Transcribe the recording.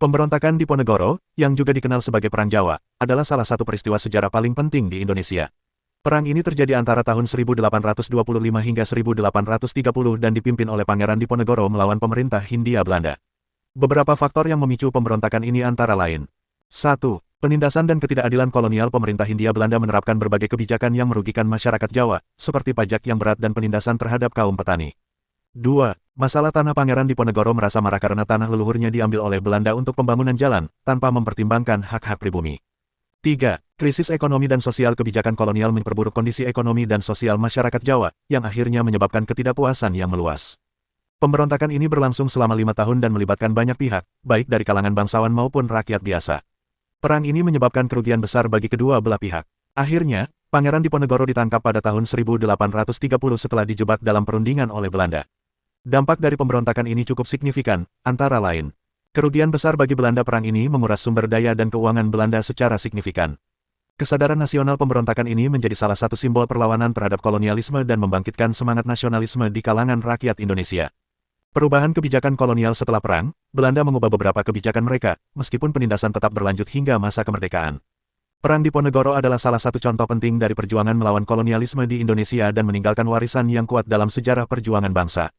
Pemberontakan Diponegoro, yang juga dikenal sebagai Perang Jawa, adalah salah satu peristiwa sejarah paling penting di Indonesia. Perang ini terjadi antara tahun 1825 hingga 1830 dan dipimpin oleh Pangeran Diponegoro melawan pemerintah Hindia Belanda. Beberapa faktor yang memicu pemberontakan ini antara lain. 1. Penindasan dan ketidakadilan kolonial. Pemerintah Hindia Belanda menerapkan berbagai kebijakan yang merugikan masyarakat Jawa, seperti pajak yang berat dan penindasan terhadap kaum petani. 2. Masalah tanah. Pangeran Diponegoro merasa marah karena tanah leluhurnya diambil oleh Belanda untuk pembangunan jalan, tanpa mempertimbangkan hak-hak pribumi. 3. Krisis ekonomi dan sosial. Kebijakan kolonial memperburuk kondisi ekonomi dan sosial masyarakat Jawa, yang akhirnya menyebabkan ketidakpuasan yang meluas. Pemberontakan ini berlangsung selama 5 tahun dan melibatkan banyak pihak, baik dari kalangan bangsawan maupun rakyat biasa. Perang ini menyebabkan kerugian besar bagi kedua belah pihak. Akhirnya, Pangeran Diponegoro ditangkap pada tahun 1830 setelah dijebak dalam perundingan oleh Belanda. Dampak dari pemberontakan ini cukup signifikan, antara lain. Kerugian besar bagi Belanda. Perang ini menguras sumber daya dan keuangan Belanda secara signifikan. Kesadaran nasional. Pemberontakan ini menjadi salah satu simbol perlawanan terhadap kolonialisme dan membangkitkan semangat nasionalisme di kalangan rakyat Indonesia. Perubahan kebijakan kolonial. Setelah perang, Belanda mengubah beberapa kebijakan mereka, meskipun penindasan tetap berlanjut hingga masa kemerdekaan. Perang Diponegoro adalah salah satu contoh penting dari perjuangan melawan kolonialisme di Indonesia dan meninggalkan warisan yang kuat dalam sejarah perjuangan bangsa.